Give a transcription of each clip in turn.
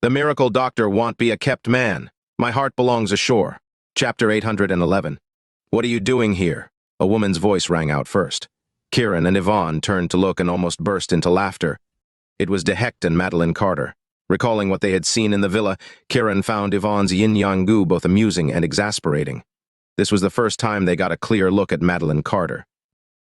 The miracle doctor won't be a kept man. My heart belongs ashore. Chapter 811. What are you doing here? A woman's voice rang out first. Kieran and Yvonne turned to look and almost burst into laughter. It was Dehect and Madeline Carter. Recalling what they had seen in the villa, Kieran found Yvonne's yin-yang goo both amusing and exasperating. This was the first time they got a clear look at Madeline Carter.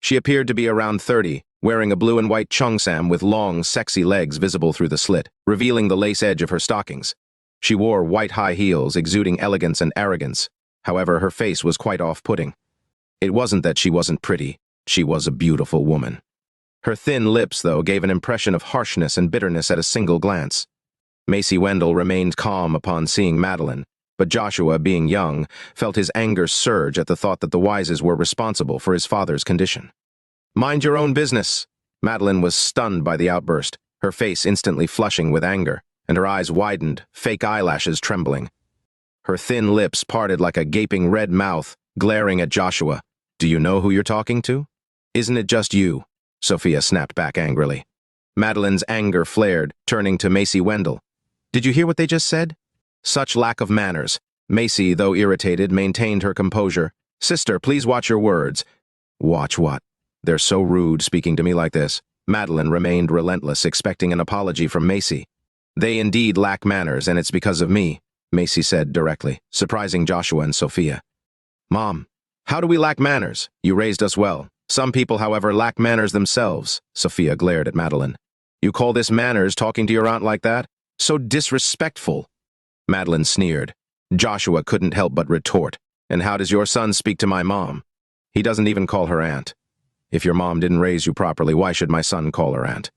She appeared to be around 30, wearing a blue and white cheongsam with long, sexy legs visible through the slit, revealing the lace edge of her stockings. She wore white high heels, exuding elegance and arrogance. However, her face was quite off-putting. It wasn't that she wasn't pretty. She was a beautiful woman. Her thin lips, though, gave an impression of harshness and bitterness at a single glance. Macy Wendell remained calm upon seeing Madeline, but Joshua, being young, felt his anger surge at the thought that the Wises were responsible for his father's condition. "Mind your own business." Madeline was stunned by the outburst, her face instantly flushing with anger, and her eyes widened, fake eyelashes trembling. Her thin lips parted like a gaping red mouth, glaring at Joshua. "Do you know who you're talking to?" "Isn't it just you?" Sophia snapped back angrily. Madeline's anger flared, turning to Macy Wendell. "Did you hear what they just said?" Such lack of manners. Macy, though irritated, maintained her composure. "Sister, please watch your words." "Watch what? They're so rude speaking to me like this." Madeline remained relentless, expecting an apology from Macy. "They indeed lack manners, and it's because of me," Macy said directly, surprising Joshua and Sophia. "Mom, how do we lack manners? You raised us well. Some people, however, lack manners themselves." Sophia glared at Madeline. "You call this manners, talking to your aunt like that? So disrespectful." Madeline sneered. Joshua couldn't help but retort. "And how does your son speak to my mom? He doesn't even call her aunt. If your mom didn't raise you properly, why should my son call her aunt?"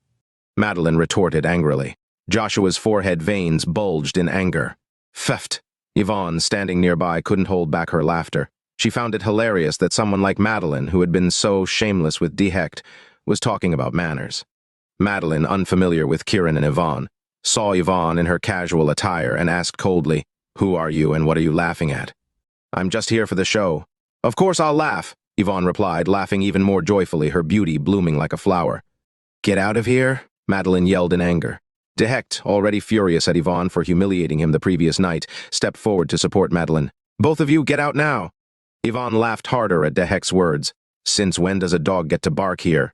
Madeline retorted angrily. Joshua's forehead veins bulged in anger. "Feft." Yvonne, standing nearby, couldn't hold back her laughter. She found it hilarious that someone like Madeline, who had been so shameless with Dehect, was talking about manners. Madeline, unfamiliar with Kieran and Yvonne, saw Yvonne in her casual attire and asked coldly, "Who are you and what are you laughing at?" "I'm just here for the show." "Of course I'll laugh," Yvonne replied, laughing even more joyfully, her beauty blooming like a flower. "Get out of here," Madeline yelled in anger. Dehect, already furious at Yvonne for humiliating him the previous night, stepped forward to support Madeline. "Both of you, get out now." Yvonne laughed harder at Dehect's words. "Since when does a dog get to bark here?"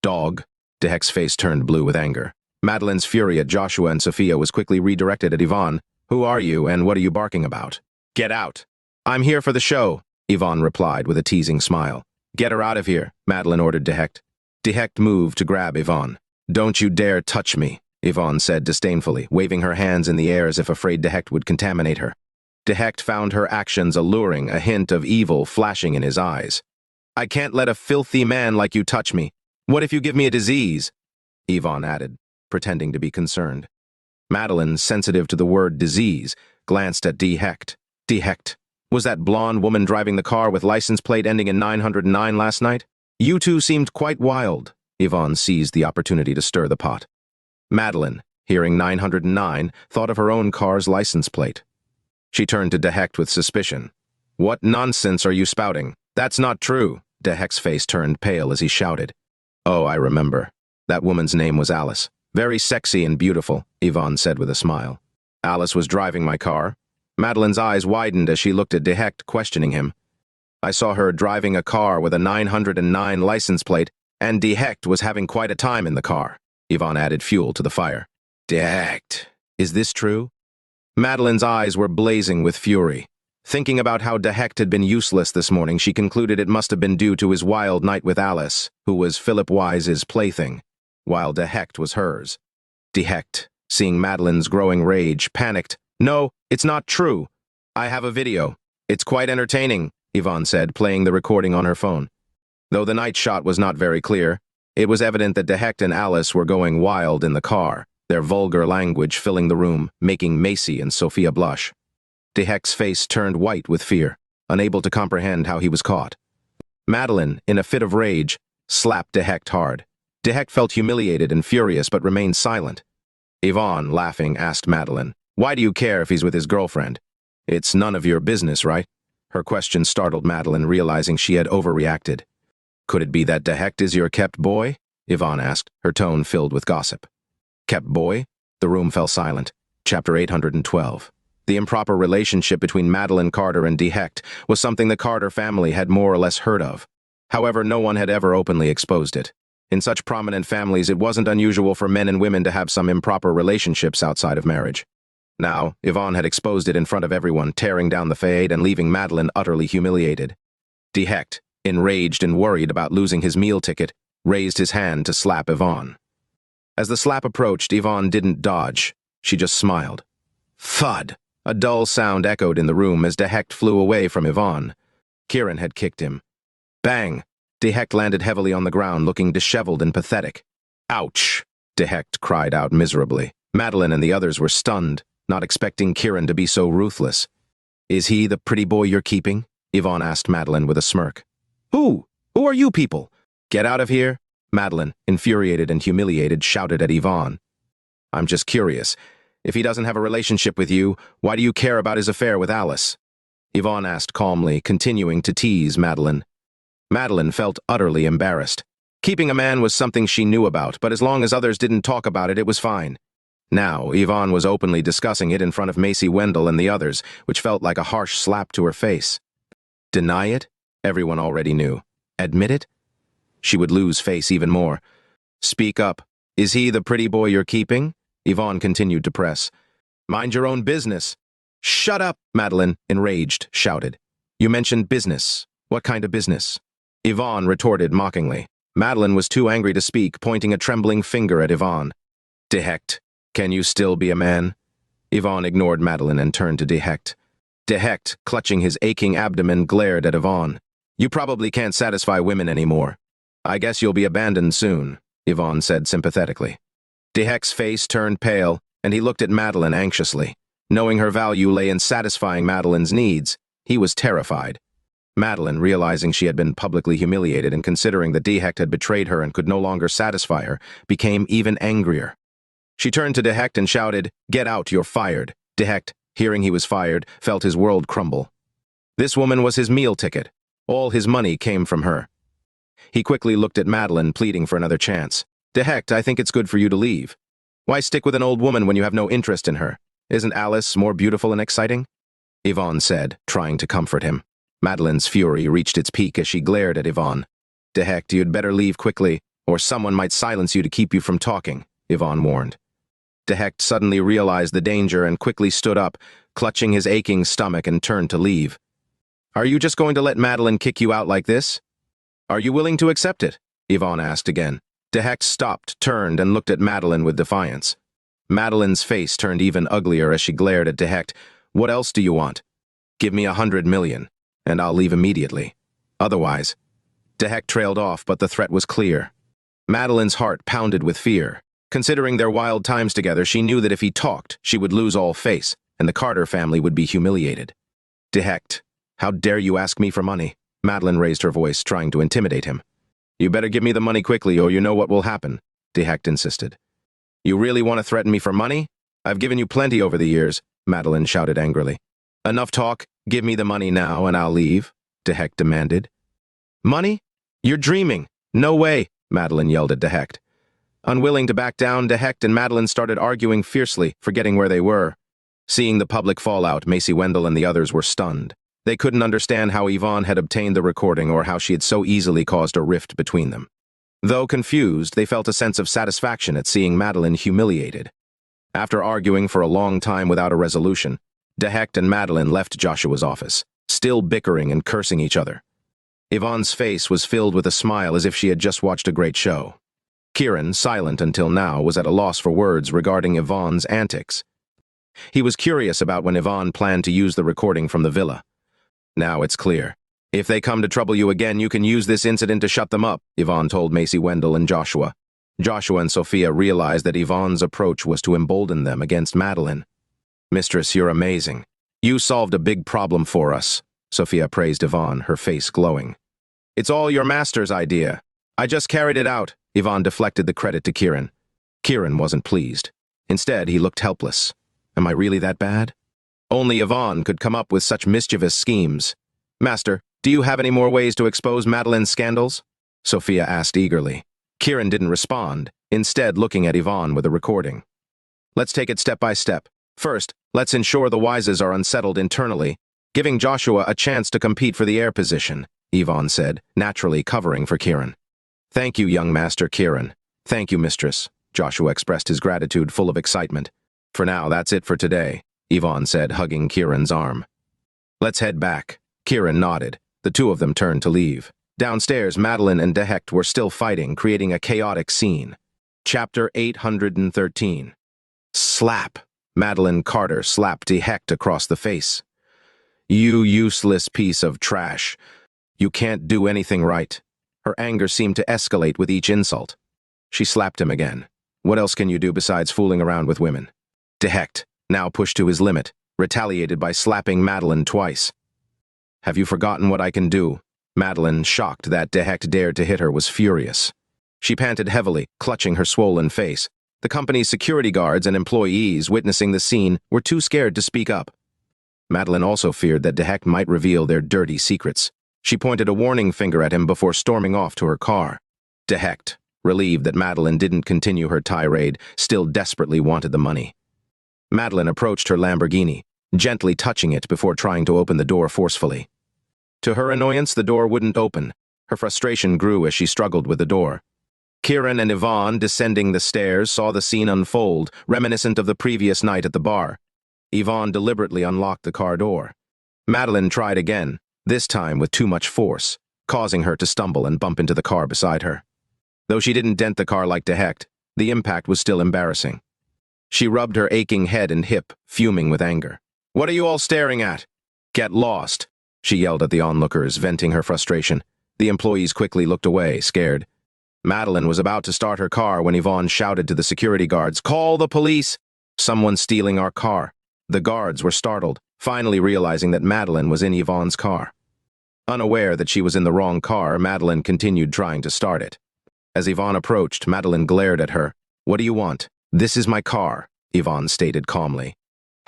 "Dog?" Dehect's face turned blue with anger. Madeline's fury at Joshua and Sophia was quickly redirected at Yvonne. "Who are you, and what are you barking about?" "Get out." "I'm here for the show," Yvonne replied with a teasing smile. "Get her out of here," Madeline ordered Dehect. Dehect moved to grab Yvonne. "Don't you dare touch me," Yvonne said disdainfully, waving her hands in the air as if afraid Dehect would contaminate her. Dehect found her actions alluring, a hint of evil flashing in his eyes. "I can't let a filthy man like you touch me. What if you give me a disease?" Yvonne added, pretending to be concerned. Madeline, sensitive to the word disease, glanced at Dehect. "Dehect, was that blonde woman driving the car with license plate ending in 909 last night? You two seemed quite wild." Yvonne seized the opportunity to stir the pot. Madeline, hearing 909, thought of her own car's license plate. She turned to Dehect with suspicion. "What nonsense are you spouting? That's not true." Dehect's face turned pale as he shouted. "Oh, I remember. That woman's name was Alice. Very sexy and beautiful," Yvonne said with a smile. "Alice was driving my car." Madeline's eyes widened as she looked at Dehect, questioning him. "I saw her driving a car with a 909 license plate, and Dehect was having quite a time in the car." Yvonne added fuel to the fire. "Dehect, is this true?" Madeline's eyes were blazing with fury. Thinking about how Dehect had been useless this morning, she concluded it must have been due to his wild night with Alice, who was Philip Wise's plaything, while Dehect was hers. Dehect, seeing Madeline's growing rage, panicked. "No, it's not true. I have a video. It's quite entertaining," Yvonne said, playing the recording on her phone. Though the night shot was not very clear, it was evident that Dehect and Alice were going wild in the car, their vulgar language filling the room, making Macy and Sophia blush. Dehect's face turned white with fear, unable to comprehend how he was caught. Madeline, in a fit of rage, slapped Dehect hard. Dehect felt humiliated and furious but remained silent. Yvonne, laughing, asked Madeline, "Why do you care if he's with his girlfriend? It's none of your business, right?" Her question startled Madeline, realizing she had overreacted. "Could it be that Dehect is your kept boy?" Yvonne asked, her tone filled with gossip. "Kept boy?" The room fell silent. Chapter 812. The improper relationship between Madeline Carter and Dehect was something the Carter family had more or less heard of. However, no one had ever openly exposed it. In such prominent families, it wasn't unusual for men and women to have some improper relationships outside of marriage. Now, Yvonne had exposed it in front of everyone, tearing down the fade and leaving Madeline utterly humiliated. Dehect, enraged and worried about losing his meal ticket, raised his hand to slap Yvonne. As the slap approached, Yvonne didn't dodge. She just smiled. Thud! A dull sound echoed in the room as Dehect flew away from Yvonne. Kieran had kicked him. Bang! Dehect landed heavily on the ground, looking disheveled and pathetic. Ouch! Dehect cried out miserably. Madeline and the others were stunned, not expecting Kieran to be so ruthless. Is he the pretty boy you're keeping? Yvonne asked Madeline with a smirk. Who? Who are you people? Get out of here! Madeline, infuriated and humiliated, shouted at Yvonne. I'm just curious. If he doesn't have a relationship with you, why do you care about his affair with Alice? Yvonne asked calmly, continuing to tease Madeline. Madeline felt utterly embarrassed. Keeping a man was something she knew about, but as long as others didn't talk about it, it was fine. Now, Yvonne was openly discussing it in front of Macy Wendell and the others, which felt like a harsh slap to her face. Deny it? Everyone already knew. Admit it? She would lose face even more. Speak up. Is he the pretty boy you're keeping? Yvonne continued to press. Mind your own business. Shut up, Madeline, enraged, shouted. You mentioned business. What kind of business? Yvonne retorted mockingly. Madeline was too angry to speak, pointing a trembling finger at Yvonne. Dehect, can you still be a man? Yvonne ignored Madeline and turned to Dehect. Dehect, clutching his aching abdomen, glared at Yvonne. You probably can't satisfy women anymore. I guess you'll be abandoned soon, Yvonne said sympathetically. Dehect's face turned pale, and he looked at Madeline anxiously. Knowing her value lay in satisfying Madeline's needs, he was terrified. Madeline, realizing she had been publicly humiliated and considering that Dehect had betrayed her and could no longer satisfy her, became even angrier. She turned to Dehect and shouted, Get out, you're fired. Dehect, hearing he was fired, felt his world crumble. This woman was his meal ticket. All his money came from her. He quickly looked at Madeline, pleading for another chance. Dehect, I think it's good for you to leave. Why stick with an old woman when you have no interest in her? Isn't Alice more beautiful and exciting? Yvonne said, trying to comfort him. Madeline's fury reached its peak as she glared at Yvonne. Dehect, you'd better leave quickly, or someone might silence you to keep you from talking, Yvonne warned. Dehect suddenly realized the danger and quickly stood up, clutching his aching stomach, and turned to leave. Are you just going to let Madeline kick you out like this? Are you willing to accept it? Yvonne asked again. Dehect stopped, turned, and looked at Madeline with defiance. Madeline's face turned even uglier as she glared at Dehect. What else do you want? Give me 100 million, and I'll leave immediately. Otherwise, Dehect trailed off, but the threat was clear. Madeline's heart pounded with fear. Considering their wild times together, she knew that if he talked, she would lose all face, and the Carter family would be humiliated. Dehect, how dare you ask me for money? Madeline raised her voice, trying to intimidate him. You better give me the money quickly, or you know what will happen, Dehect insisted. You really want to threaten me for money? I've given you plenty over the years, Madeline shouted angrily. Enough talk, give me the money now and I'll leave, Dehect demanded. Money? You're dreaming. No way, Madeline yelled at Dehect. Unwilling to back down, Dehect and Madeline started arguing fiercely, forgetting where they were. Seeing the public fallout, Macy Wendell and the others were stunned. They couldn't understand how Yvonne had obtained the recording or how she had so easily caused a rift between them. Though confused, they felt a sense of satisfaction at seeing Madeline humiliated. After arguing for a long time without a resolution, Dehect and Madeline left Joshua's office, still bickering and cursing each other. Yvonne's face was filled with a smile as if she had just watched a great show. Kieran, silent until now, was at a loss for words regarding Yvonne's antics. He was curious about when Yvonne planned to use the recording from the villa. Now it's clear. If they come to trouble you again, you can use this incident to shut them up, Yvonne told Macy Wendell and Joshua. Joshua and Sophia realized that Yvonne's approach was to embolden them against Madeline. Mistress, you're amazing. You solved a big problem for us, Sophia praised Yvonne, her face glowing. It's all your master's idea. I just carried it out, Yvonne deflected the credit to Kieran. Kieran wasn't pleased. Instead, he looked helpless. Am I really that bad? Only Yvonne could come up with such mischievous schemes. Master, do you have any more ways to expose Madeline's scandals? Sophia asked eagerly. Kieran didn't respond, instead looking at Yvonne with a recording. Let's take it step by step. First, let's ensure the Wises are unsettled internally, giving Joshua a chance to compete for the heir position, Yvonne said, naturally covering for Kieran. Thank you, young master Kieran. Thank you, mistress. Joshua expressed his gratitude full of excitement. For now, that's it for today, Yvonne said, hugging Kieran's arm. Let's head back. Kieran nodded. The two of them turned to leave. Downstairs, Madeline and Dehect were still fighting, creating a chaotic scene. Chapter 813. Slap. Madeline Carter slapped Dehect across the face. You useless piece of trash. You can't do anything right. Her anger seemed to escalate with each insult. She slapped him again. What else can you do besides fooling around with women? Dehect, now pushed to his limit, retaliated by slapping Madeline twice. Have you forgotten what I can do? Madeline, shocked that Dehect dared to hit her, was furious. She panted heavily, clutching her swollen face. The company's security guards and employees witnessing the scene were too scared to speak up. Madeline also feared that Dehect might reveal their dirty secrets. She pointed a warning finger at him before storming off to her car. Dehect, relieved that Madeline didn't continue her tirade, still desperately wanted the money. Madeline approached her Lamborghini, gently touching it before trying to open the door forcefully. To her annoyance, the door wouldn't open. Her frustration grew as she struggled with the door. Kieran and Yvonne, descending the stairs, saw the scene unfold, reminiscent of the previous night at the bar. Yvonne deliberately unlocked the car door. Madeline tried again, this time with too much force, causing her to stumble and bump into the car beside her. Though she didn't dent the car like Dehect, the impact was still embarrassing. She rubbed her aching head and hip, fuming with anger. What are you all staring at? Get lost, she yelled at the onlookers, venting her frustration. The employees quickly looked away, scared. Madeline was about to start her car when Yvonne shouted to the security guards, "Call the police! Someone's stealing our car." The guards were startled, finally realizing that Madeline was in Yvonne's car. Unaware that she was in the wrong car, Madeline continued trying to start it. As Yvonne approached, Madeline glared at her. What do you want? This is my car, Yvonne stated calmly.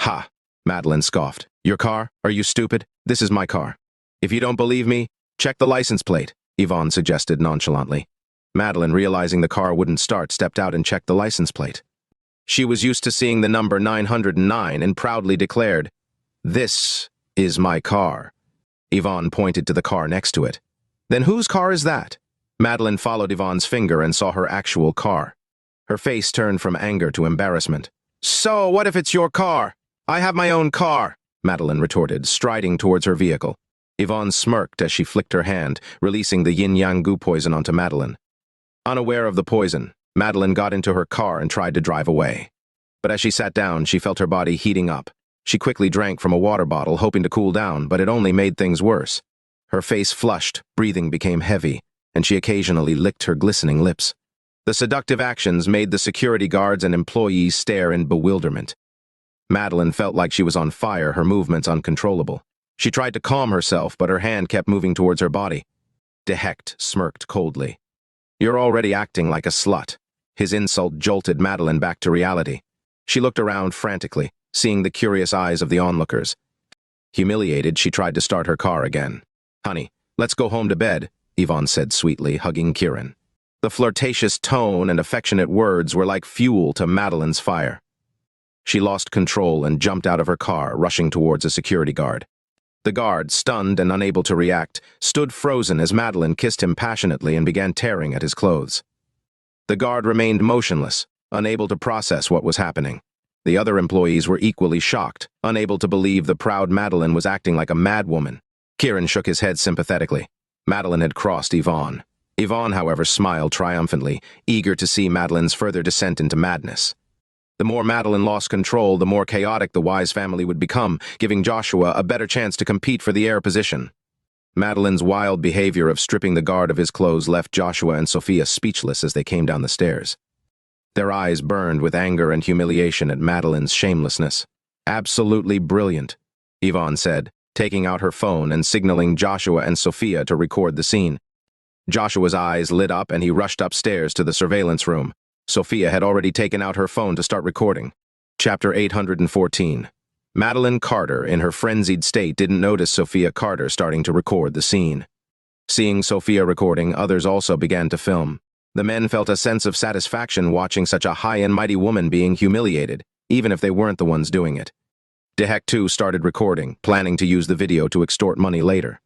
Ha, Madeline scoffed. Your car? Are you stupid? This is my car. If you don't believe me, check the license plate, Yvonne suggested nonchalantly. Madeline, realizing the car wouldn't start, stepped out and checked the license plate. She was used to seeing the number 909 and proudly declared, "This is my car." Yvonne pointed to the car next to it. Then whose car is that? Madeline followed Yvonne's finger and saw her actual car. Her face turned from anger to embarrassment. So, what if it's your car? I have my own car, Madeline retorted, striding towards her vehicle. Yvonne smirked as she flicked her hand, releasing the yin-yang goo poison onto Madeline. Unaware of the poison, Madeline got into her car and tried to drive away. But as she sat down, she felt her body heating up. She quickly drank from a water bottle, hoping to cool down, but it only made things worse. Her face flushed, breathing became heavy, and she occasionally licked her glistening lips. The seductive actions made the security guards and employees stare in bewilderment. Madeline felt like she was on fire, her movements uncontrollable. She tried to calm herself, but her hand kept moving towards her body. Dehect smirked coldly. You're already acting like a slut. His insult jolted Madeline back to reality. She looked around frantically, seeing the curious eyes of the onlookers. Humiliated, she tried to start her car again. Honey, let's go home to bed, Yvonne said sweetly, hugging Kieran. The flirtatious tone and affectionate words were like fuel to Madeline's fire. She lost control and jumped out of her car, rushing towards a security guard. The guard, stunned and unable to react, stood frozen as Madeline kissed him passionately and began tearing at his clothes. The guard remained motionless, unable to process what was happening. The other employees were equally shocked, unable to believe the proud Madeline was acting like a madwoman. Kieran shook his head sympathetically. Madeline had crossed Yvonne. Yvonne, however, smiled triumphantly, eager to see Madeline's further descent into madness. The more Madeline lost control, the more chaotic the Wise family would become, giving Joshua a better chance to compete for the heir position. Madeline's wild behavior of stripping the guard of his clothes left Joshua and Sophia speechless as they came down the stairs. Their eyes burned with anger and humiliation at Madeline's shamelessness. Absolutely brilliant, Yvonne said, taking out her phone and signaling Joshua and Sophia to record the scene. Joshua's eyes lit up and he rushed upstairs to the surveillance room. Sophia had already taken out her phone to start recording. Chapter 814. Madeline Carter, in her frenzied state, didn't notice Sophia Carter starting to record the scene. Seeing Sophia recording, others also began to film. The men felt a sense of satisfaction watching such a high and mighty woman being humiliated, even if they weren't the ones doing it. Dehect too started recording, planning to use the video to extort money later.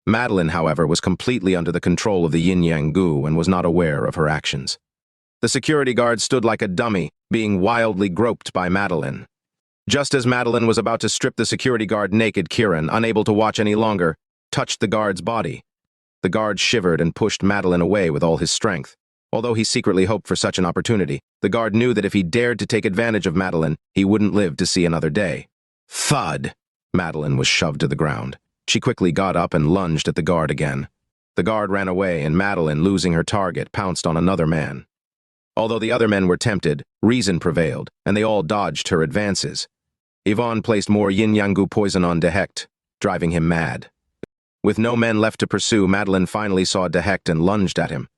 Madeline, however, was completely under the control of the yin-yang goo and was not aware of her actions. The security guard stood like a dummy, being wildly groped by Madeline. Just as Madeline was about to strip the security guard naked, Kieran, unable to watch any longer, touched the guard's body. The guard shivered and pushed Madeline away with all his strength. Although he secretly hoped for such an opportunity, the guard knew that if he dared to take advantage of Madeline, he wouldn't live to see another day. Thud! Madeline was shoved to the ground. She quickly got up and lunged at the guard again. The guard ran away, and Madeline, losing her target, pounced on another man. Although the other men were tempted, reason prevailed, and they all dodged her advances. Yvonne placed more yin-yang goo poison on Dehect, driving him mad. With no men left to pursue, Madeline finally saw Dehect and lunged at him.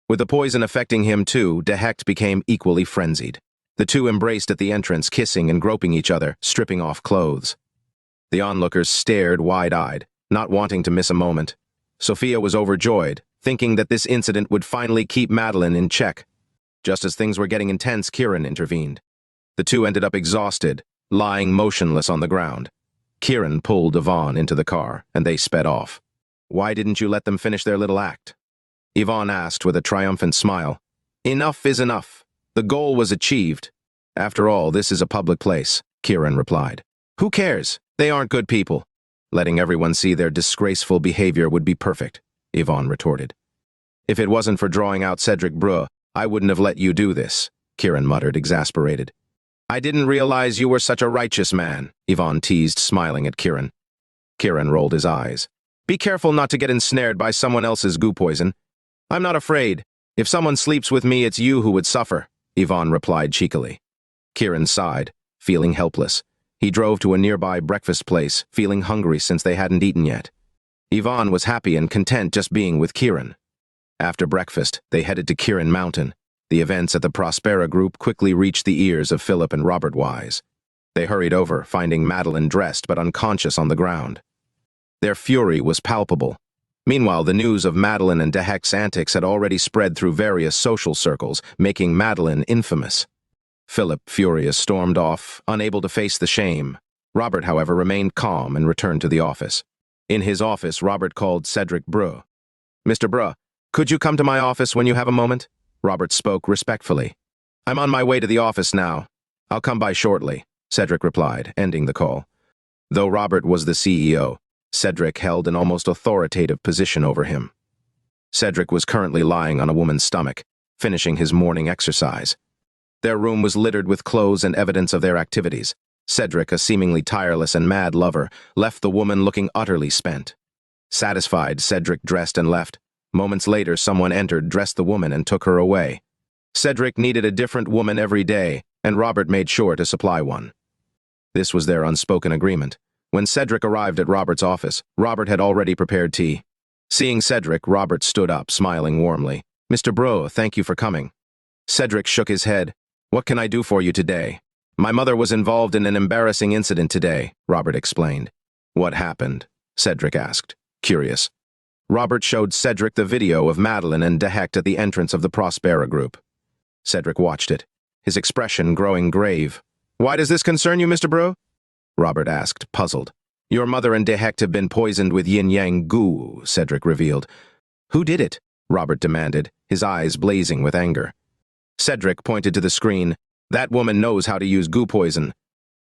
With the poison affecting him too, Dehect became equally frenzied. The two embraced at the entrance, kissing and groping each other, stripping off clothes. The onlookers stared wide-eyed, not wanting to miss a moment. Sophia was overjoyed, thinking that this incident would finally keep Madeline in check. Just as things were getting intense, Kieran intervened. The two ended up exhausted, lying motionless on the ground. Kieran pulled Yvonne into the car, and they sped off. "Why didn't you let them finish their little act?" Yvonne asked with a triumphant smile. "Enough is enough. The goal was achieved. After all, this is a public place," Kieran replied. "Who cares? They aren't good people." "Letting everyone see their disgraceful behavior would be perfect," Yvonne retorted. "If it wasn't for drawing out Cedric Breux, I wouldn't have let you do this," Kieran muttered, exasperated. "I didn't realize you were such a righteous man," Yvonne teased, smiling at Kieran. Kieran rolled his eyes. "Be careful not to get ensnared by someone else's goo poison." "I'm not afraid. If someone sleeps with me, it's you who would suffer," Yvonne replied cheekily. Kieran sighed, feeling helpless. He drove to a nearby breakfast place, feeling hungry since they hadn't eaten yet. Yvonne was happy and content just being with Kieran. After breakfast, they headed to Kieran Mountain. The events at the Prospera group quickly reached the ears of Philip and Robert Wise. They hurried over, finding Madeline dressed but unconscious on the ground. Their fury was palpable. Meanwhile, the news of Madeline and Dehect's antics had already spread through various social circles, making Madeline infamous. Philip, furious, stormed off, unable to face the shame. Robert, however, remained calm and returned to the office. In his office, Robert called Cedric Breux. "Mr. Breux, could you come to my office when you have a moment?" Robert spoke respectfully. "I'm on my way to the office now. I'll come by shortly," Cedric replied, ending the call. Though Robert was the CEO, Cedric held an almost authoritative position over him. Cedric was currently lying on a woman's stomach, finishing his morning exercise. Their room was littered with clothes and evidence of their activities. Cedric, a seemingly tireless and mad lover, left the woman looking utterly spent. Satisfied, Cedric dressed and left. Moments later, someone entered, dressed the woman, and took her away. Cedric needed a different woman every day, and Robert made sure to supply one. This was their unspoken agreement. When Cedric arrived at Robert's office, Robert had already prepared tea. Seeing Cedric, Robert stood up, smiling warmly. "Mr. Breux, thank you for coming." Cedric shook his head. "What can I do for you today?" "My mother was involved in an embarrassing incident today," Robert explained. "What happened?" Cedric asked, curious. Robert showed Cedric the video of Madeline and Dehect at the entrance of the Prospera group. Cedric watched it, his expression growing grave. "Why does this concern you, Mr. Breux?" Robert asked, puzzled. "Your mother and Dehect have been poisoned with yin-yang goo," Cedric revealed. "Who did it?" Robert demanded, his eyes blazing with anger. Cedric pointed to the screen. "That woman knows how to use goo poison."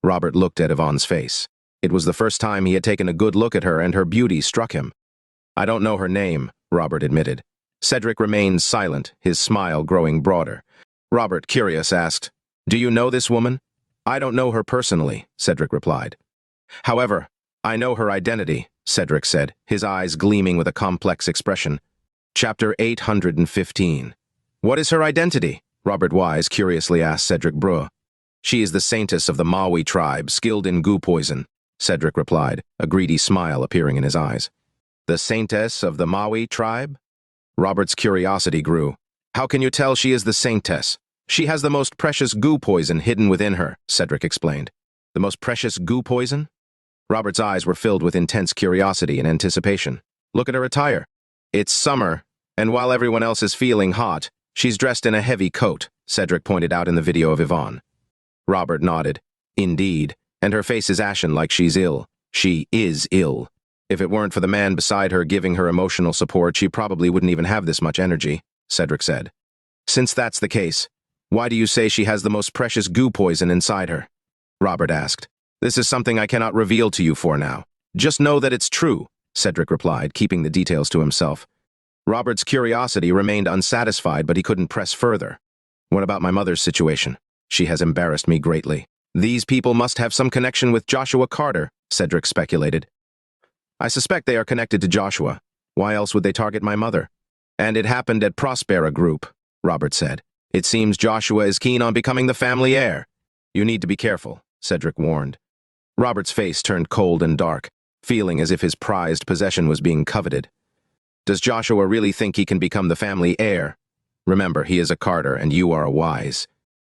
Robert looked at Yvonne's face. It was the first time he had taken a good look at her, and her beauty struck him. "I don't know her name," Robert admitted. Cedric remained silent, his smile growing broader. Robert, curious, asked, "Do you know this woman?" "I don't know her personally," Cedric replied. "However, I know her identity," Cedric said, his eyes gleaming with a complex expression. Chapter 815. "What is her identity?" Robert Wise curiously asked Cedric Breux. "She is the saintess of the Maui tribe, skilled in goo poison," Cedric replied, a greedy smile appearing in his eyes. "The saintess of the Maui tribe?" Robert's curiosity grew. "How can you tell she is the saintess?" "She has the most precious goo poison hidden within her," Cedric explained. "The most precious goo poison?" Robert's eyes were filled with intense curiosity and anticipation. "Look at her attire. It's summer, and while everyone else is feeling hot, she's dressed in a heavy coat," Cedric pointed out in the video of Yvonne. Robert nodded. Indeed, and her face is ashen like she's ill. She is ill. If it weren't for the man beside her giving her emotional support, she probably wouldn't even have this much energy, Cedric said. Since that's the case, why do you say she has the most precious goo poison inside her? Robert asked. This is something I cannot reveal to you for now. Just know that it's true, Cedric replied, keeping the details to himself. Robert's curiosity remained unsatisfied, but he couldn't press further. What about my mother's situation? She has embarrassed me greatly. These people must have some connection with Joshua Carter, Cedric speculated. I suspect they are connected to Joshua. Why else would they target my mother? And it happened at Prospera Group, Robert said. It seems Joshua is keen on becoming the family heir. You need to be careful, Cedric warned. Robert's face turned cold and dark, feeling as if his prized possession was being coveted. Does Joshua really think he can become the family heir? Remember, he is a Carter and you are a Wise.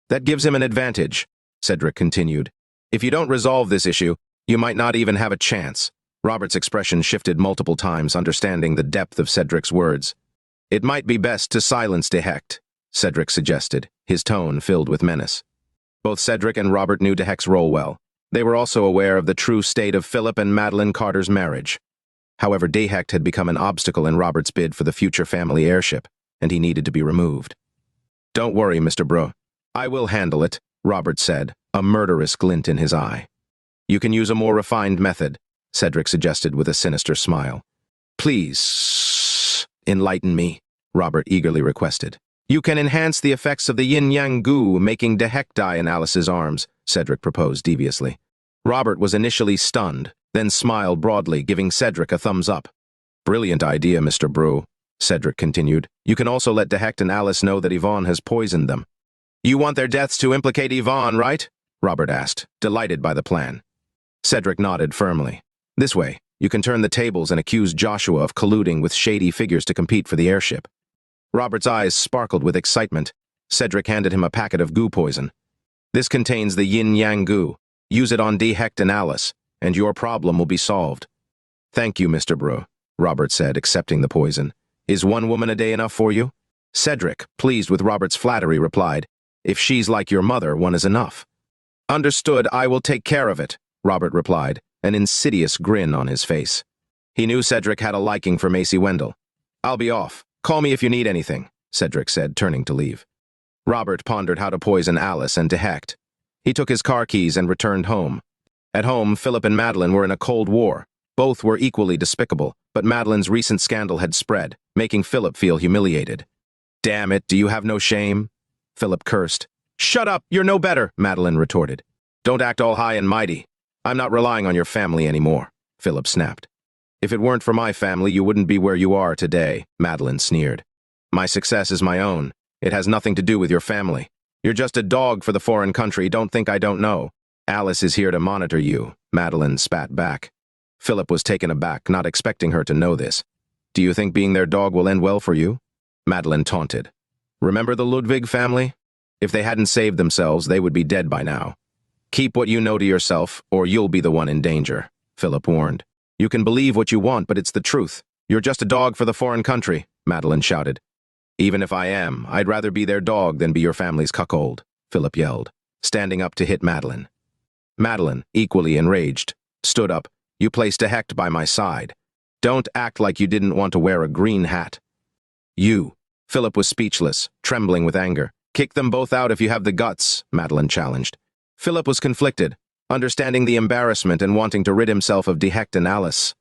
That gives him an advantage, Cedric continued. If you don't resolve this issue, you might not even have a chance. Robert's expression shifted multiple times, understanding the depth of Cedric's words. It might be best to silence Dehect, Cedric suggested, his tone filled with menace. Both Cedric and Robert knew Dehect's role well. They were also aware of the true state of Philip and Madeline Carter's marriage. However, Dehect had become an obstacle in Robert's bid for the future family heirship, and he needed to be removed. Don't worry, Mr. Bro. I will handle it, Robert said, a murderous glint in his eye. You can use a more refined method, Cedric suggested with a sinister smile. Please, enlighten me, Robert eagerly requested. You can enhance the effects of the yin-yang goo, making Dehect die in Alice's arms, Cedric proposed deviously. Robert was initially stunned, then smiled broadly, giving Cedric a thumbs up. Brilliant idea, Mr. Brew, Cedric continued. You can also let Dehect and Alice know that Yvonne has poisoned them. You want their deaths to implicate Yvonne, right? Robert asked, delighted by the plan. Cedric nodded firmly. This way, you can turn the tables and accuse Joshua of colluding with shady figures to compete for the heirship. Robert's eyes sparkled with excitement. Cedric handed him a packet of goo poison. This contains the yin-yang goo. Use it on Dehect and Alice, and your problem will be solved. Thank you, Mr. Brew, Robert said, accepting the poison. Is one woman a day enough for you? Cedric, pleased with Robert's flattery, replied, If she's like your mother, one is enough. Understood, I will take care of it, Robert replied, an insidious grin on his face. He knew Cedric had a liking for Macy Wendell. I'll be off. Call me if you need anything, Cedric said, turning to leave. Robert pondered how to poison Alice and Dehect. He took his car keys and returned home. At home, Philip and Madeline were in a cold war. Both were equally despicable, but Madeline's recent scandal had spread, making Philip feel humiliated. Damn it, do you have no shame? Philip cursed. Shut up, you're no better, Madeline retorted. Don't act all high and mighty. I'm not relying on your family anymore, Philip snapped. If it weren't for my family, you wouldn't be where you are today, Madeline sneered. My success is my own. It has nothing to do with your family. You're just a dog for the foreign country, don't think I don't know. Alice is here to monitor you, Madeline spat back. Philip was taken aback, not expecting her to know this. Do you think being their dog will end well for you? Madeline taunted. Remember the Ludwig family? If they hadn't saved themselves, they would be dead by now. Keep what you know to yourself, or you'll be the one in danger, Philip warned. You can believe what you want, but it's the truth. You're just a dog for the foreign country, Madeline shouted. Even if I am, I'd rather be their dog than be your family's cuckold, Philip yelled, standing up to hit Madeline. Madeline, equally enraged, stood up. You placed Dehect by my side. Don't act like you didn't want to wear a green hat. You. Philip was speechless, trembling with anger. Kick them both out if you have the guts, Madeline challenged. Philip was conflicted, understanding the embarrassment and wanting to rid himself of Dehect and Alice.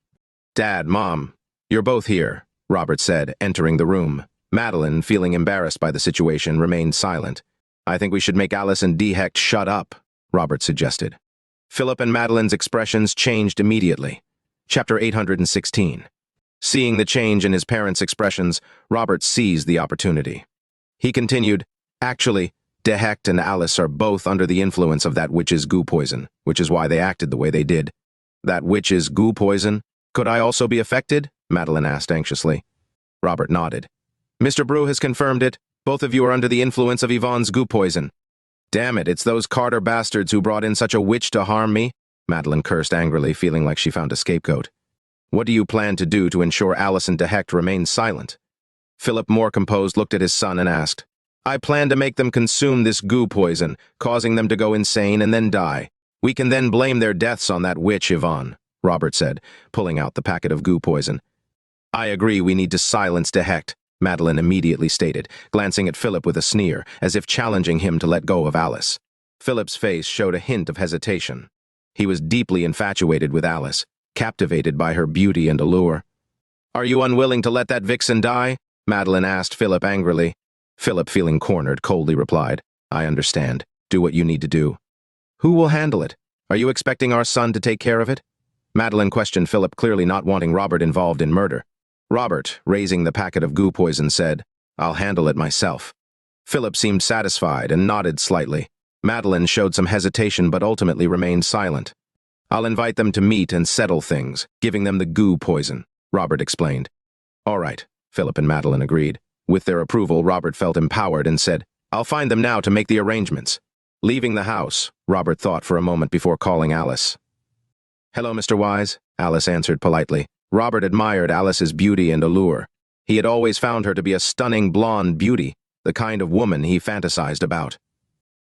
Dad, Mom, you're both here, Robert said, entering the room. Madeline, feeling embarrassed by the situation, remained silent. I think we should make Alice and Dehect shut up, Robert suggested. Philip and Madeline's expressions changed immediately. Chapter 816. Seeing the change in his parents' expressions, Robert seized the opportunity. He continued, Actually, Dehect and Alice are both under the influence of that witch's goo poison, which is why they acted the way they did. That witch's goo poison? Could I also be affected? Madeline asked anxiously. Robert nodded. Mr. Brew has confirmed it. Both of you are under the influence of Yvonne's goo poison. Damn it, it's those Carter bastards who brought in such a witch to harm me, Madeline cursed angrily, feeling like she found a scapegoat. What do you plan to do to ensure Alice and Dehect remain silent? Philip, more composed, looked at his son and asked, I plan to make them consume this goo poison, causing them to go insane and then die. We can then blame their deaths on that witch, Yvonne, Robert said, pulling out the packet of goo poison. I agree we need to silence Dehect, Madeline immediately stated, glancing at Philip with a sneer, as if challenging him to let go of Alice. Philip's face showed a hint of hesitation. He was deeply infatuated with Alice, captivated by her beauty and allure. Are you unwilling to let that vixen die? Madeline asked Philip angrily. Philip, feeling cornered, coldly replied, I understand. Do what you need to do. Who will handle it? Are you expecting our son to take care of it? Madeline questioned Philip, clearly not wanting Robert involved in murder. Robert, raising the packet of goo poison, said, I'll handle it myself. Philip seemed satisfied and nodded slightly. Madeline showed some hesitation but ultimately remained silent. I'll invite them to meet and settle things, giving them the goo poison, Robert explained. All right, Philip and Madeline agreed. With their approval, Robert felt empowered and said, I'll find them now to make the arrangements. Leaving the house, Robert thought for a moment before calling Alice. Hello, Mr. Wise, Alice answered politely. Robert admired Alice's beauty and allure. He had always found her to be a stunning blonde beauty, the kind of woman he fantasized about.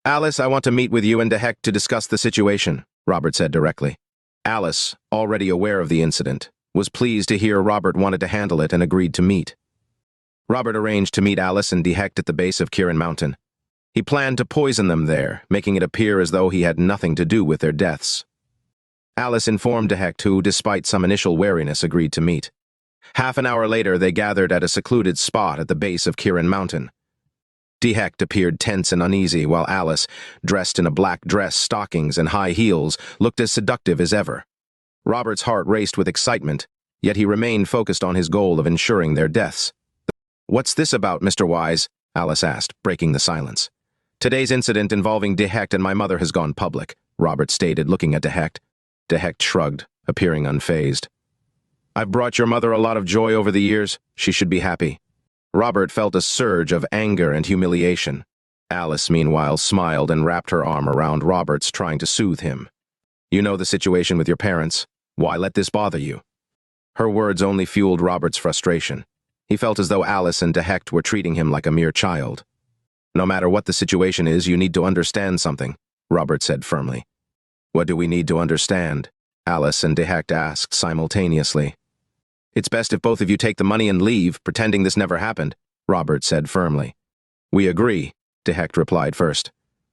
Alice, I want to meet with you and Dehect to discuss the situation, Robert said directly. Alice, already aware of the incident, was pleased to hear Robert wanted to handle it and agreed to meet. Robert arranged to meet Alice and Dehect at the base of Kirin Mountain. He planned to poison them there, making it appear as though he had nothing to do with their deaths. Alice informed Dehect, who, despite some initial wariness, agreed to meet. Half an hour later, they gathered at a secluded spot at the base of Kirin Mountain. Dehect appeared tense and uneasy, while Alice, dressed in a black dress, stockings, and high heels, looked as seductive as ever. Robert's heart raced with excitement, yet he remained focused on his goal of ensuring their deaths. What's this about, Mr. Wise? Alice asked, breaking the silence. Today's incident involving Dehect and my mother has gone public, Robert stated, looking at Dehect. Dehect shrugged, appearing unfazed. I've brought your mother a lot of joy over the years. She should be happy. Robert felt a surge of anger and humiliation. Alice, meanwhile, smiled and wrapped her arm around Robert's, trying to soothe him. You know the situation with your parents. Why let this bother you? Her words only fueled Robert's frustration. He felt as though Alice and Dehect were treating him like a mere child. No matter what the situation is, you need to understand something, Robert said firmly. What do we need to understand? Alice and Dehect asked simultaneously. It's best if both of you take the money and leave, pretending this never happened, Robert said firmly. We agree, Dehect replied first.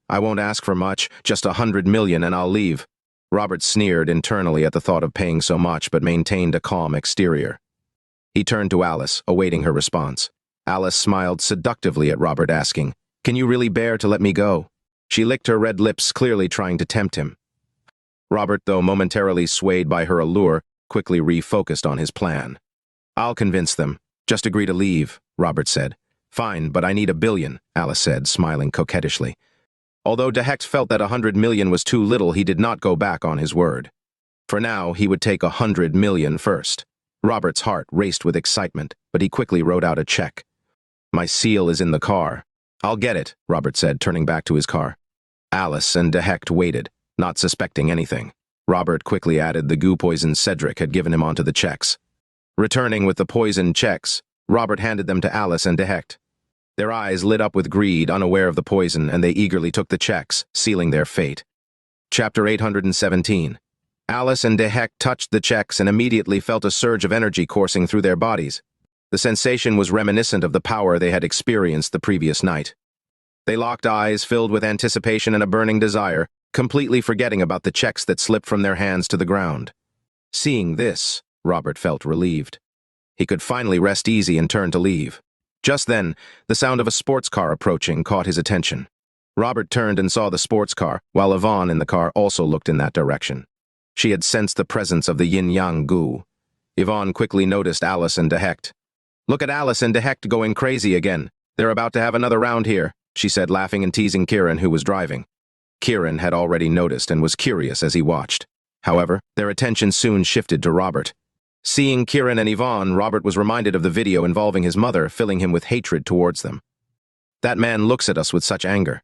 I won't ask for much, just 100 million and I'll leave. Robert sneered internally at the thought of paying so much but maintained a calm exterior. He turned to Alice, awaiting her response. Alice smiled seductively at Robert, asking, Can you really bear to let me go? She licked her red lips, clearly trying to tempt him. Robert, though momentarily swayed by her allure, quickly refocused on his plan. I'll convince them. Just agree to leave, Robert said. Fine, but I need $1 billion, Alice said, smiling coquettishly. Although Dehect felt that 100 million was too little, he did not go back on his word. For now, he would take 100 million first. Robert's heart raced with excitement, but he quickly wrote out a check. My seal is in the car. I'll get it, Robert said, turning back to his car. Alice and Dehect waited, not suspecting anything. Robert quickly added the goo poison Cedric had given him onto the checks. Returning with the poisoned checks, Robert handed them to Alice and Dehect. Their eyes lit up with greed, unaware of the poison, and they eagerly took the checks, sealing their fate. Chapter 817. Alice and Dehect touched the checks and immediately felt a surge of energy coursing through their bodies. The sensation was reminiscent of the power they had experienced the previous night. They locked eyes, filled with anticipation and a burning desire, completely forgetting about the checks that slipped from their hands to the ground. Seeing this, Robert felt relieved. He could finally rest easy and turn to leave. Just then, the sound of a sports car approaching caught his attention. Robert turned and saw the sports car, while Yvonne in the car also looked in that direction. She had sensed the presence of the yin-yang goo. Yvonne quickly noticed Alice and Dehect. Look at Alice and Dehect going crazy again. They're about to have another round here, she said, laughing and teasing Kirin, who was driving. Kirin had already noticed and was curious as he watched. However, their attention soon shifted to Robert. Seeing Kirin and Yvonne, Robert was reminded of the video involving his mother, filling him with hatred towards them. That man looks at us with such anger.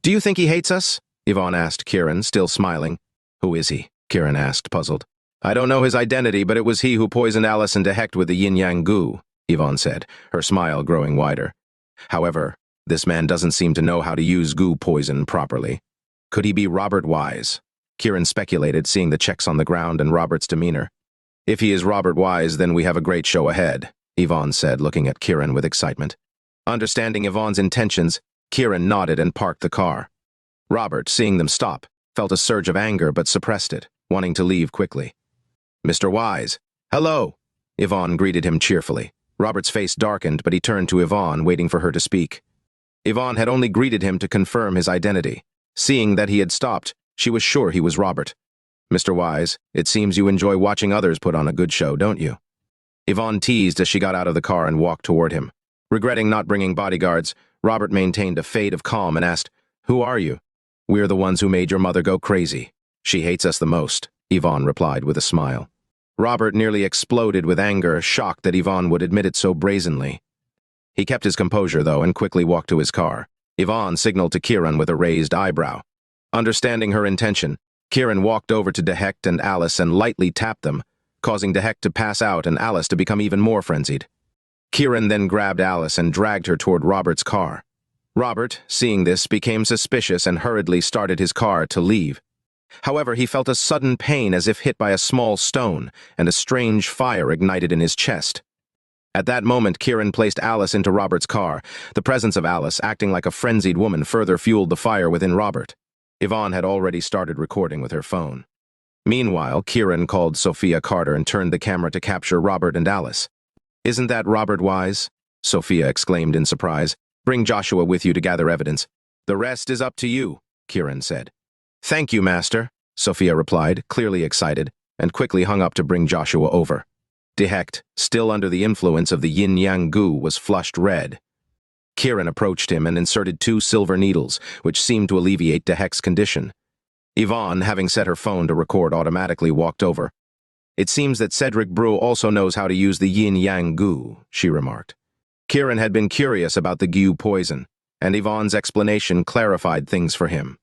Do you think he hates us? Yvonne asked Kirin, still smiling. Who is he? Kirin asked, puzzled. I don't know his identity, but it was he who poisoned Alice and Dehect with the yin-yang goo, Yvonne said, her smile growing wider. However, This man doesn't seem to know how to use goo poison properly. Could he be Robert Wise? Kieran speculated, seeing the checks on the ground and Robert's demeanor. If he is Robert Wise, then we have a great show ahead, Yvonne said, looking at Kieran with excitement. Understanding Yvonne's intentions, Kieran nodded and parked the car. Robert, seeing them stop, felt a surge of anger but suppressed it, wanting to leave quickly. Mr. Wise. Hello, Yvonne greeted him cheerfully. Robert's face darkened, but he turned to Yvonne, waiting for her to speak. Yvonne had only greeted him to confirm his identity. Seeing that he had stopped, she was sure he was Robert. Mr. Wise, it seems you enjoy watching others put on a good show, don't you? Yvonne teased as she got out of the car and walked toward him. Regretting not bringing bodyguards, Robert maintained a fade of calm and asked, Who are you? We're the ones who made your mother go crazy. She hates us the most, Yvonne replied with a smile. Robert nearly exploded with anger, shocked that Yvonne would admit it so brazenly. He kept his composure, though, and quickly walked to his car. Yvonne signaled to Kieran with a raised eyebrow. Understanding her intention, Kieran walked over to Dehect and Alice and lightly tapped them, causing Dehect to pass out and Alice to become even more frenzied. Kieran then grabbed Alice and dragged her toward Robert's car. Robert, seeing this, became suspicious and hurriedly started his car to leave. However, he felt a sudden pain as if hit by a small stone, and a strange fire ignited in his chest. At that moment, Kieran placed Alice into Robert's car. The presence of Alice, acting like a frenzied woman, further fueled the fire within Robert. Yvonne had already started recording with her phone. Meanwhile, Kieran called Sophia Carter and turned the camera to capture Robert and Alice. Isn't that Robert Wise? Sophia exclaimed in surprise. Bring Joshua with you to gather evidence. The rest is up to you, Kieran said. Thank you, Master, Sophia replied, clearly excited, and quickly hung up to bring Joshua over. Dehect, still under the influence of the yin-yang goo, was flushed red. Kieran approached him and inserted 2 silver needles, which seemed to alleviate Dehect's condition. Yvonne, having set her phone to record automatically, walked over. It seems that Cedric Brew also knows how to use the yin-yang goo, she remarked. Kieran had been curious about the goo poison, and Yvonne's explanation clarified things for him.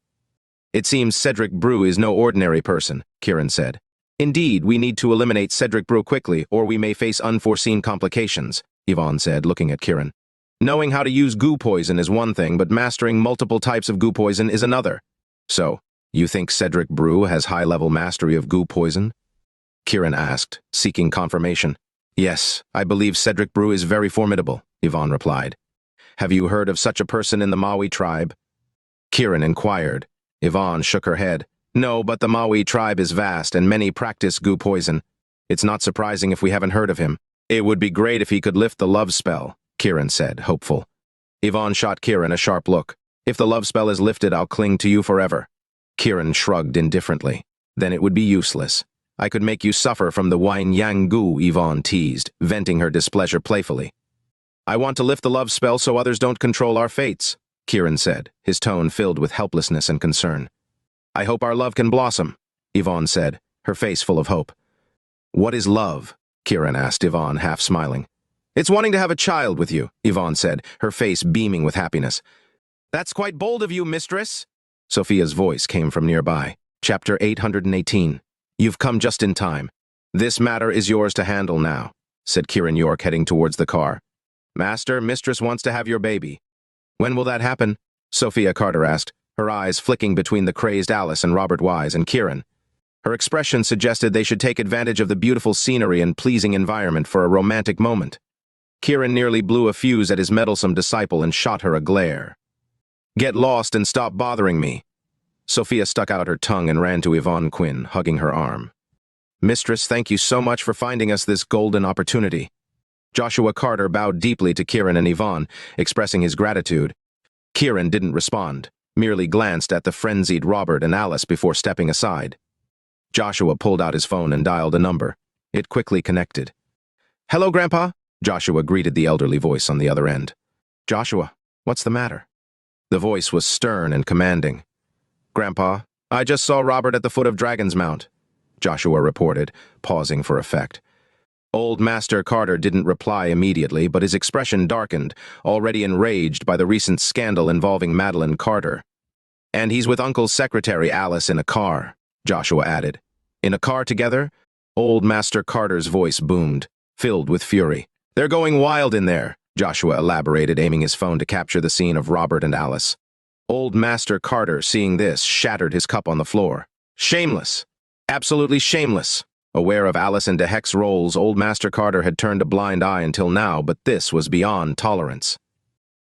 It seems Cedric Brew is no ordinary person, Kieran said. Indeed, we need to eliminate Cedric Brew quickly, or we may face unforeseen complications, Yvonne said, looking at Kieran. Knowing how to use goo poison is one thing, but mastering multiple types of goo poison is another. So, you think Cedric Brew has high-level mastery of goo poison? Kieran asked, seeking confirmation. Yes, I believe Cedric Brew is very formidable, Yvonne replied. Have you heard of such a person in the Maui tribe? Kieran inquired. Yvonne shook her head. No, but the Maui tribe is vast and many practice goo poison. It's not surprising if we haven't heard of him. It would be great if he could lift the love spell, Kieran said, hopeful. Yvonne shot Kieran a sharp look. If the love spell is lifted, I'll cling to you forever. Kieran shrugged indifferently. Then it would be useless. I could make you suffer from the yin-yang goo, Yvonne teased, venting her displeasure playfully. I want to lift the love spell so others don't control our fates, Kieran said, his tone filled with helplessness and concern. I hope our love can blossom, Yvonne said, her face full of hope. What is love? Kieran asked Yvonne, half smiling. It's wanting to have a child with you, Yvonne said, her face beaming with happiness. That's quite bold of you, mistress. Sophia's voice came from nearby. Chapter 818. You've come just in time. This matter is yours to handle now, said Kieran York, heading towards the car. Master, mistress wants to have your baby. When will that happen? Sophia Carter asked, her eyes flicking between the crazed Alice and Robert Wise and Kieran. Her expression suggested they should take advantage of the beautiful scenery and pleasing environment for a romantic moment. Kieran nearly blew a fuse at his meddlesome disciple and shot her a glare. Get lost and stop bothering me. Sophia stuck out her tongue and ran to Yvonne Quinn, hugging her arm. Mistress, thank you so much for finding us this golden opportunity. Joshua Carter bowed deeply to Kieran and Yvonne, expressing his gratitude. Kieran didn't respond, merely glanced at the frenzied Robert and Alice before stepping aside. Joshua pulled out his phone and dialed a number. It quickly connected. Hello, Grandpa, Joshua greeted the elderly voice on the other end. Joshua, what's the matter? The voice was stern and commanding. Grandpa, I just saw Robert at the foot of Dragon's Mount, Joshua reported, pausing for effect. Old Master Carter didn't reply immediately, but his expression darkened, already enraged by the recent scandal involving Madeline Carter. And he's with Uncle's secretary, Alice, in a car, Joshua added. In a car together? Old Master Carter's voice boomed, filled with fury. They're going wild in there. Joshua elaborated, aiming his phone to capture the scene of Robert and Alice. Old Master Carter, seeing this, shattered his cup on the floor. Shameless! Absolutely shameless! Aware of Alice and Dehect's roles, Old Master Carter had turned a blind eye until now, but this was beyond tolerance.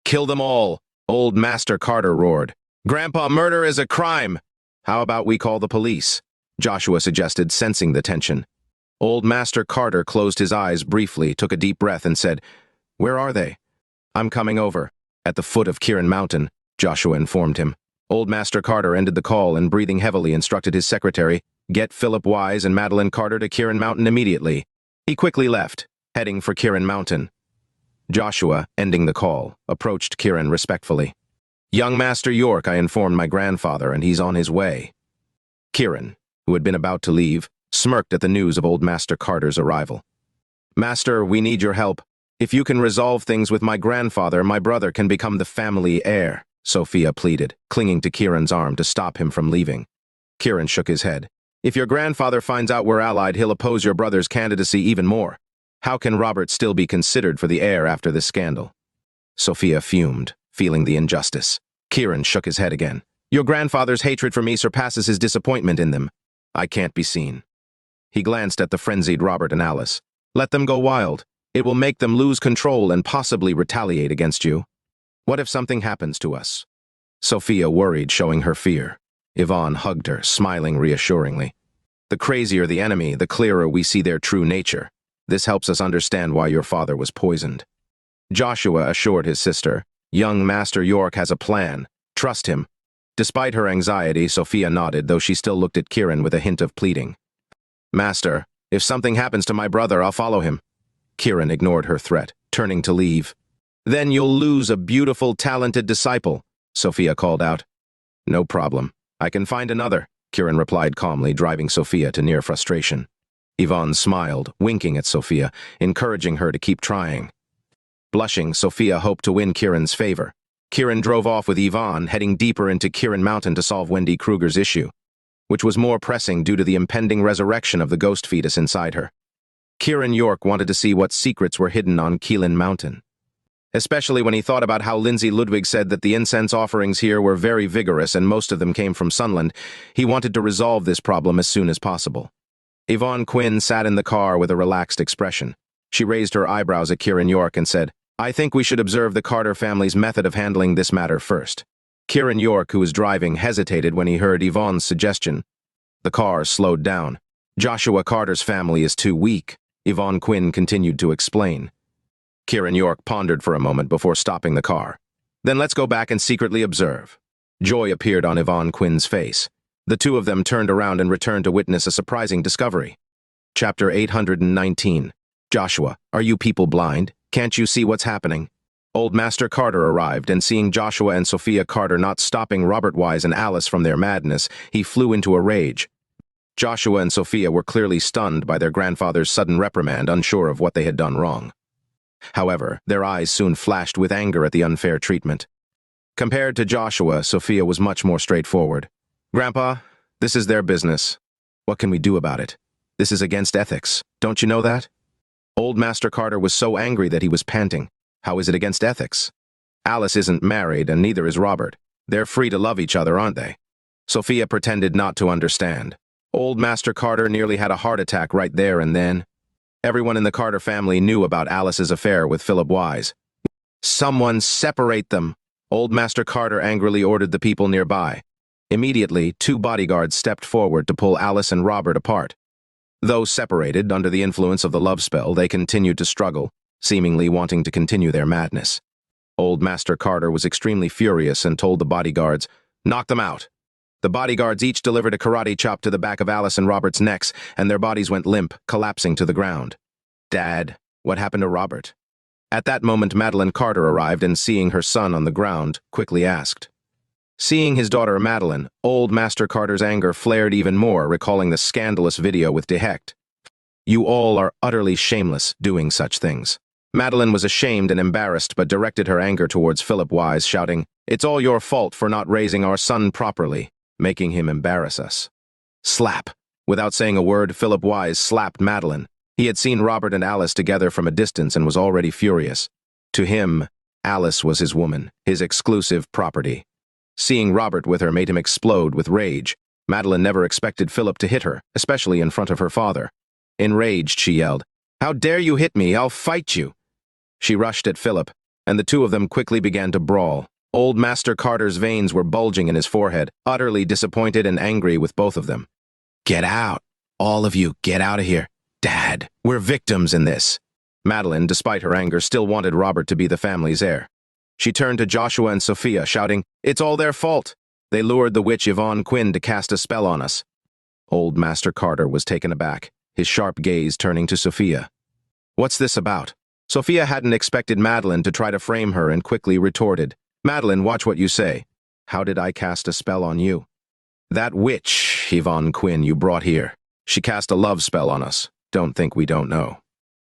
Kill them all! Old Master Carter roared. Grandpa, murder is a crime! How about we call the police? Joshua suggested, sensing the tension. Old Master Carter closed his eyes briefly, took a deep breath, and said, Where are they? I'm coming over. At the foot of Kieran Mountain, Joshua informed him. Old Master Carter ended the call and, breathing heavily, instructed his secretary, Get Philip Wise and Madeline Carter to Kieran Mountain immediately. He quickly left, heading for Kieran Mountain. Joshua, ending the call, approached Kieran respectfully. Young Master York, I informed my grandfather, and he's on his way. Kieran, who had been about to leave, smirked at the news of Old Master Carter's arrival. Master, we need your help. If you can resolve things with my grandfather, my brother can become the family heir, Sophia pleaded, clinging to Kieran's arm to stop him from leaving. Kieran shook his head. If your grandfather finds out we're allied, he'll oppose your brother's candidacy even more. How can Robert still be considered for the heir after this scandal? Sophia fumed, feeling the injustice. Kieran shook his head again. Your grandfather's hatred for me surpasses his disappointment in them. I can't be seen. He glanced at the frenzied Robert and Alice. Let them go wild. It will make them lose control and possibly retaliate against you. What if something happens to us? Sophia worried, showing her fear. Yvonne hugged her, smiling reassuringly. The crazier the enemy, the clearer we see their true nature. This helps us understand why your father was poisoned. Joshua assured his sister, Young Master York has a plan. Trust him. Despite her anxiety, Sophia nodded, though she still looked at Kieran with a hint of pleading. Master, if something happens to my brother, I'll follow him. Kieran ignored her threat, turning to leave. Then you'll lose a beautiful, talented disciple, Sophia called out. No problem. I can find another, Kieran replied calmly, driving Sophia to near frustration. Yvonne smiled, winking at Sophia, encouraging her to keep trying. Blushing, Sophia hoped to win Kieran's favor. Kieran drove off with Yvonne, heading deeper into Kieran Mountain to solve Wendy Kruger's issue, which was more pressing due to the impending resurrection of the ghost fetus inside her. Kieran York wanted to see what secrets were hidden on Kieran Mountain, especially when he thought about how Lindsay Ludwig said that the incense offerings here were very vigorous and most of them came from Sunland. He wanted to resolve this problem as soon as possible. Yvonne Quinn sat in the car with a relaxed expression. She raised her eyebrows at Kieran York and said, I think we should observe the Carter family's method of handling this matter first. Kieran York, who was driving, hesitated when he heard Yvonne's suggestion. The car slowed down. Joshua Carter's family is too weak, Yvonne Quinn continued to explain. Kieran York pondered for a moment before stopping the car. Then let's go back and secretly observe. Joy appeared on Yvonne Quinn's face. The two of them turned around and returned to witness a surprising discovery. Chapter 819. Joshua, are you people blind? Can't you see what's happening? Old Master Carter arrived, and seeing Joshua and Sophia Carter not stopping Robert Wise and Alice from their madness, he flew into a rage. Joshua and Sophia were clearly stunned by their grandfather's sudden reprimand, unsure of what they had done wrong. However, their eyes soon flashed with anger at the unfair treatment. Compared to Joshua, Sophia was much more straightforward. Grandpa, this is their business. What can we do about it? This is against ethics. Don't you know that? Old Master Carter was so angry that he was panting. How is it against ethics? Alice isn't married, and neither is Robert. They're free to love each other, aren't they? Sophia pretended not to understand. Old Master Carter nearly had a heart attack right there and then. Everyone in the Carter family knew about Alice's affair with Philip Wise. Someone separate them! Old Master Carter angrily ordered the people nearby. Immediately, 2 bodyguards stepped forward to pull Alice and Robert apart. Though separated under the influence of the love spell, they continued to struggle, seemingly wanting to continue their madness. Old Master Carter was extremely furious and told the bodyguards, "Knock them out." The bodyguards each delivered a karate chop to the back of Alice and Robert's necks, and their bodies went limp, collapsing to the ground. Dad, what happened to Robert? At that moment, Madeline Carter arrived and, seeing her son on the ground, quickly asked. Seeing his daughter Madeline, Old Master Carter's anger flared even more, recalling the scandalous video with Dehect. You all are utterly shameless doing such things. Madeline was ashamed and embarrassed, but directed her anger towards Philip Wise, shouting, It's all your fault for not raising our son properly, making him embarrass us. Slap. Without saying a word, Philip Wise slapped Madeline. He had seen Robert and Alice together from a distance and was already furious. To him, Alice was his woman, his exclusive property. Seeing Robert with her made him explode with rage. Madeline never expected Philip to hit her, especially in front of her father. Enraged, she yelled, "How dare you hit me? I'll fight you!" She rushed at Philip, and the two of them quickly began to brawl. Old Master Carter's veins were bulging in his forehead, utterly disappointed and angry with both of them. "Get out! All of you, get out of here! Dad, we're victims in this!" Madeline, despite her anger, still wanted Robert to be the family's heir. She turned to Joshua and Sophia, shouting, "It's all their fault! They lured the witch Yvonne Quinn to cast a spell on us." Old Master Carter was taken aback, his sharp gaze turning to Sophia. "What's this about?" Sophia hadn't expected Madeline to try to frame her and quickly retorted, "Madeline, watch what you say. How did I cast a spell on you?" "That witch, Yvonne Quinn, you brought here. She cast a love spell on us. Don't think we don't know."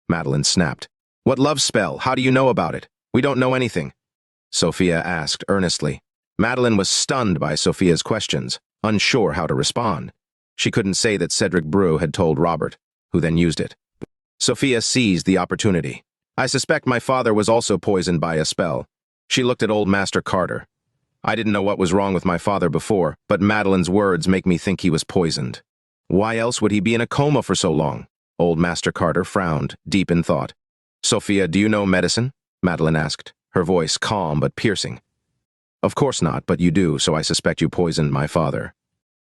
Madeline snapped. "What love spell? How do you know about it? We don't know anything," Sophia asked earnestly. Madeline was stunned by Sophia's questions, unsure how to respond. She couldn't say that Cedric Brew had told Robert, who then used it. Sophia seized the opportunity. "I suspect my father was also poisoned by a spell." She looked at Old Master Carter. "I didn't know what was wrong with my father before, but Madeline's words make me think he was poisoned. Why else would he be in a coma for so long?" Old Master Carter frowned, deep in thought. "Sophia, do you know medicine?" Madeline asked, her voice calm but piercing. "Of course not, but you do, so I suspect you poisoned my father."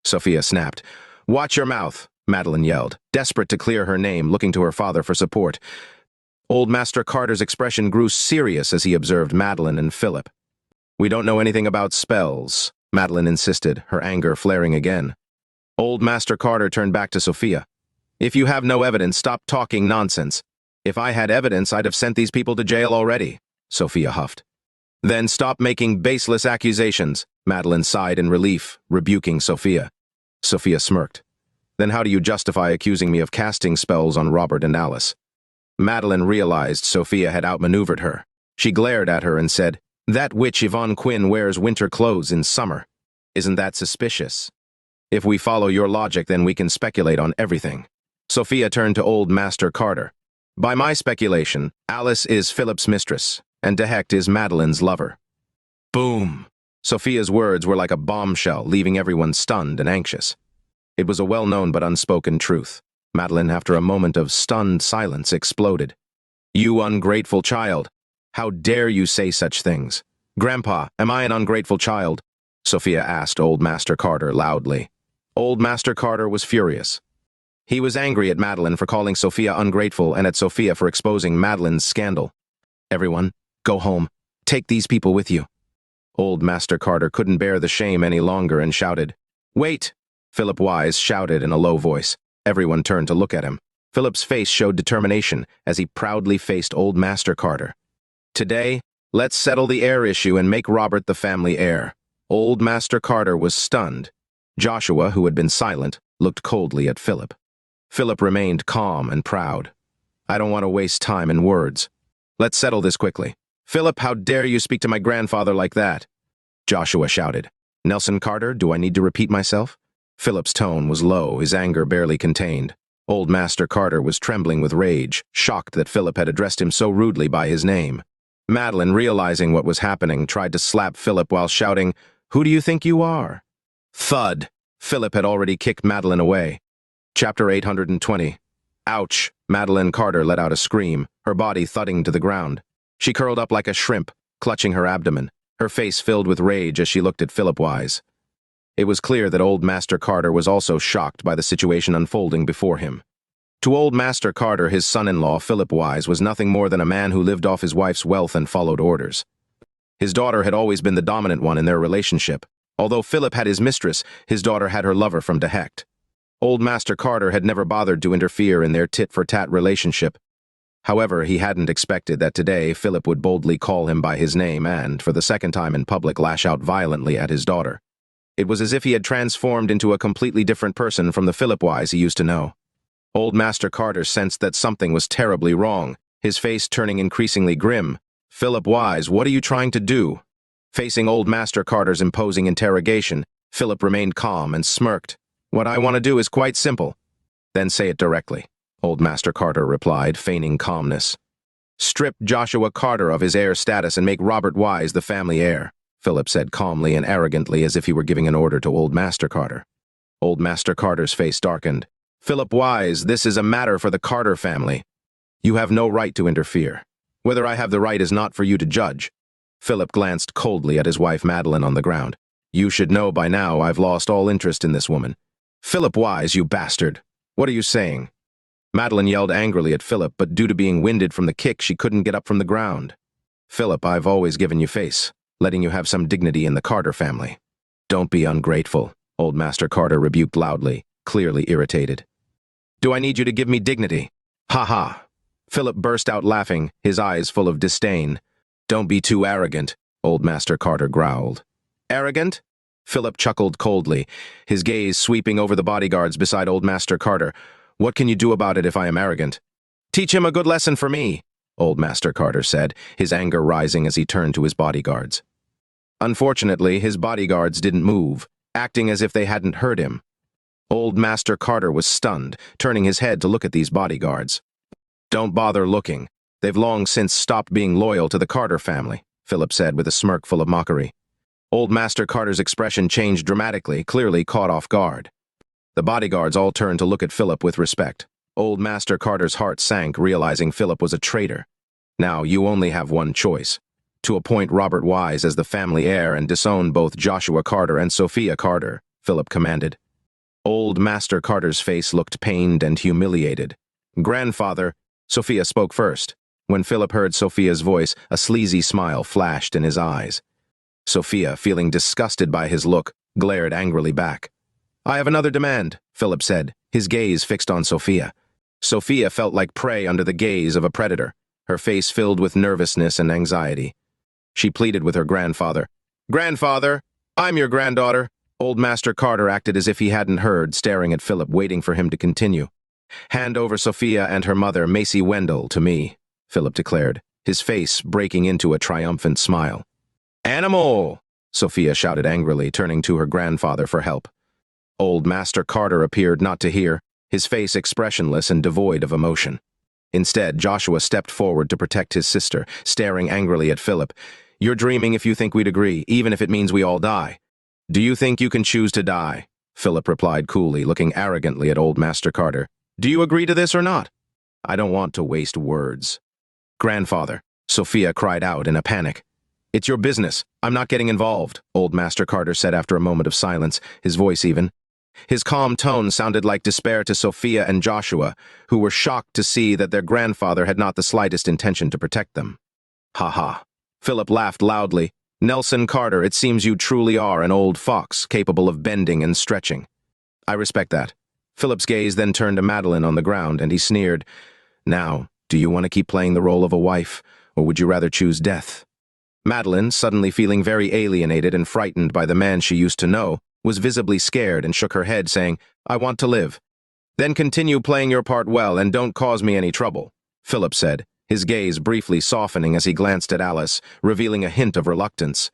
Sophia snapped. "Watch your mouth," Madeline yelled, desperate to clear her name, looking to her father for support. Old Master Carter's expression grew serious as he observed Madeline and Philip. "We don't know anything about spells," Madeline insisted, her anger flaring again. Old Master Carter turned back to Sophia. "If you have no evidence, stop talking nonsense. If I had evidence, I'd have sent these people to jail already," Sophia huffed. "Then stop making baseless accusations," Madeline sighed in relief, rebuking Sophia. Sophia smirked. "Then how do you justify accusing me of casting spells on Robert and Alice?" Madeline realized Sophia had outmaneuvered her. She glared at her and said, "That witch Yvonne Quinn wears winter clothes in summer. Isn't that suspicious? If we follow your logic, then we can speculate on everything." Sophia turned to Old Master Carter. "By my speculation, Alice is Philip's mistress, and Dehect is Madeline's lover." Boom! Sophia's words were like a bombshell, leaving everyone stunned and anxious. It was a well-known but unspoken truth. Madeline, after a moment of stunned silence, exploded. "You ungrateful child! How dare you say such things? Grandpa, am I an ungrateful child?" Sophia asked Old Master Carter loudly. Old Master Carter was furious. He was angry at Madeline for calling Sophia ungrateful and at Sophia for exposing Madeline's scandal. "Everyone, go home. Take these people with you." Old Master Carter couldn't bear the shame any longer and shouted, "Wait!" Philip Wise shouted in a low voice. Everyone turned to look at him. Philip's face showed determination as he proudly faced Old Master Carter. "Today, let's settle the heir issue and make Robert the family heir." Old Master Carter was stunned. Joshua, who had been silent, looked coldly at Philip. Philip remained calm and proud. "I don't want to waste time in words. Let's settle this quickly." "Philip, how dare you speak to my grandfather like that?" Joshua shouted. "Nelson Carter, do I need to repeat myself?" Philip's tone was low, his anger barely contained. Old Master Carter was trembling with rage, shocked that Philip had addressed him so rudely by his name. Madeline, realizing what was happening, tried to slap Philip while shouting, "Who do you think you are?" Thud! Philip had already kicked Madeline away. Chapter 820. Ouch! Madeline Carter let out a scream, her body thudding to the ground. She curled up like a shrimp, clutching her abdomen, her face filled with rage as she looked at Philip Wise. It was clear that Old Master Carter was also shocked by the situation unfolding before him. To Old Master Carter, his son-in-law, Philip Wise, was nothing more than a man who lived off his wife's wealth and followed orders. His daughter had always been the dominant one in their relationship. Although Philip had his mistress, his daughter had her lover from Dehect. Old Master Carter had never bothered to interfere in their tit-for-tat relationship. However, he hadn't expected that today Philip would boldly call him by his name and, for the second time in public, lash out violently at his daughter. It was as if he had transformed into a completely different person from the Philip Wise he used to know. Old Master Carter sensed that something was terribly wrong, his face turning increasingly grim. "Philip Wise, what are you trying to do?" Facing Old Master Carter's imposing interrogation, Philip remained calm and smirked. "What I want to do is quite simple." "Then say it directly," Old Master Carter replied, feigning calmness. Strip Joshua Carter of his heir status and make Robert Wise the family heir, Philip said calmly and arrogantly as if he were giving an order to Old Master Carter. Old Master Carter's face darkened. Philip Wise, this is a matter for the Carter family. You have no right to interfere. Whether I have the right is not for you to judge. Philip glanced coldly at his wife Madeline on the ground. You should know by now I've lost all interest in this woman. Philip Wise, you bastard! What are you saying? Madeline yelled angrily at Philip, but due to being winded from the kick, she couldn't get up from the ground. Philip, I've always given you face, letting you have some dignity in the Carter family. Don't be ungrateful, Old Master Carter rebuked loudly, clearly irritated. Do I need you to give me dignity? Ha ha! Philip burst out laughing, his eyes full of disdain. Don't be too arrogant, Old Master Carter growled. Arrogant? Philip chuckled coldly, his gaze sweeping over the bodyguards beside Old Master Carter. What can you do about it if I am arrogant? Teach him a good lesson for me, Old Master Carter said, his anger rising as he turned to his bodyguards. Unfortunately, his bodyguards didn't move, acting as if they hadn't heard him. Old Master Carter was stunned, turning his head to look at these bodyguards. Don't bother looking. They've long since stopped being loyal to the Carter family, Philip said with a smirk full of mockery. Old Master Carter's expression changed dramatically, clearly caught off guard. The bodyguards all turned to look at Philip with respect. Old Master Carter's heart sank, realizing Philip was a traitor. Now, you only have one choice. To appoint Robert Wise as the family heir and disown both Joshua Carter and Sophia Carter, Philip commanded. Old Master Carter's face looked pained and humiliated. Grandfather, Sophia spoke first. When Philip heard Sophia's voice, a sleazy smile flashed in his eyes. Sophia, feeling disgusted by his look, glared angrily back. I have another demand, Philip said, his gaze fixed on Sophia. Sophia felt like prey under the gaze of a predator, her face filled with nervousness and anxiety. She pleaded with her grandfather. Grandfather, I'm your granddaughter. Old Master Carter acted as if he hadn't heard, staring at Philip, waiting for him to continue. Hand over Sophia and her mother, Macy Wendell, to me, Philip declared, his face breaking into a triumphant smile. Animal! Sophia shouted angrily, turning to her grandfather for help. Old Master Carter appeared not to hear, his face expressionless and devoid of emotion. Instead, Joshua stepped forward to protect his sister, staring angrily at Philip. You're dreaming if you think we'd agree, even if it means we all die. Do you think you can choose to die? Philip replied coolly, looking arrogantly at Old Master Carter. Do you agree to this or not? I don't want to waste words. Grandfather, Sophia cried out in a panic. It's your business. I'm not getting involved, Old Master Carter said after a moment of silence, his voice even. His calm tone sounded like despair to Sophia and Joshua, who were shocked to see that their grandfather had not the slightest intention to protect them. Ha ha. Philip laughed loudly. Nelson Carter, it seems you truly are an old fox, capable of bending and stretching. I respect that. Philip's gaze then turned to Madeline on the ground, and he sneered. Now, do you want to keep playing the role of a wife, or would you rather choose death? Madeline, suddenly feeling very alienated and frightened by the man she used to know, was visibly scared and shook her head, saying, I want to live. Then continue playing your part well and don't cause me any trouble, Philip said, his gaze briefly softening as he glanced at Alice, revealing a hint of reluctance.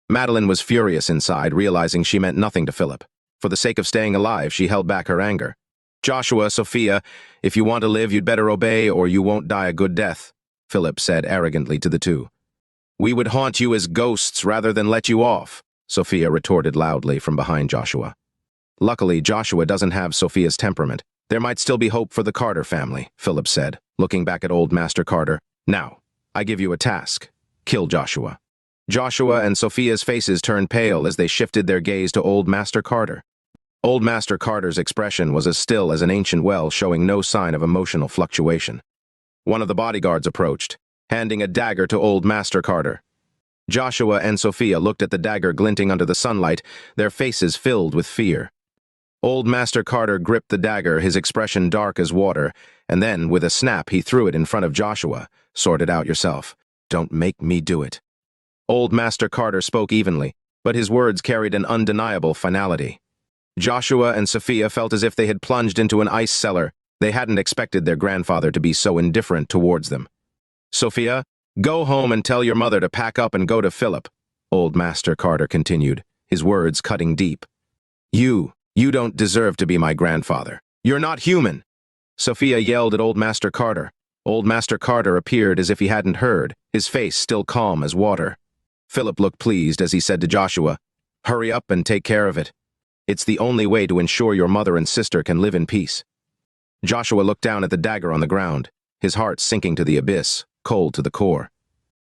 Madeline was furious inside, realizing she meant nothing to Philip. For the sake of staying alive, she held back her anger. Joshua, Sophia, if you want to live, you'd better obey or you won't die a good death, Philip said arrogantly to the two. We would haunt you as ghosts rather than let you off, Sophia retorted loudly from behind Joshua. Luckily, Joshua doesn't have Sophia's temperament. There might still be hope for the Carter family, Philip said, looking back at Old Master Carter. Now, I give you a task. Kill Joshua. Joshua and Sophia's faces turned pale as they shifted their gaze to Old Master Carter. Old Master Carter's expression was as still as an ancient well, showing no sign of emotional fluctuation. One of the bodyguards approached, handing a dagger to Old Master Carter. Joshua and Sophia looked at the dagger glinting under the sunlight, their faces filled with fear. Old Master Carter gripped the dagger, his expression dark as water, and then, with a snap, he threw it in front of Joshua. Sort it out yourself. Don't make me do it. Old Master Carter spoke evenly, but his words carried an undeniable finality. Joshua and Sophia felt as if they had plunged into an ice cellar. They hadn't expected their grandfather to be so indifferent towards them. Sophia, go home and tell your mother to pack up and go to Philip, Old Master Carter continued, his words cutting deep. You don't deserve to be my grandfather. You're not human. Sophia yelled at Old Master Carter. Old Master Carter appeared as if he hadn't heard, his face still calm as water. Philip looked pleased as he said to Joshua, "Hurry up and take care of it. It's the only way to ensure your mother and sister can live in peace." Joshua looked down at the dagger on the ground, his heart sinking to the abyss, cold to the core.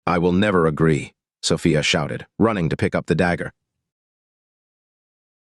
"I will never agree," Sophia shouted, running to pick up the dagger.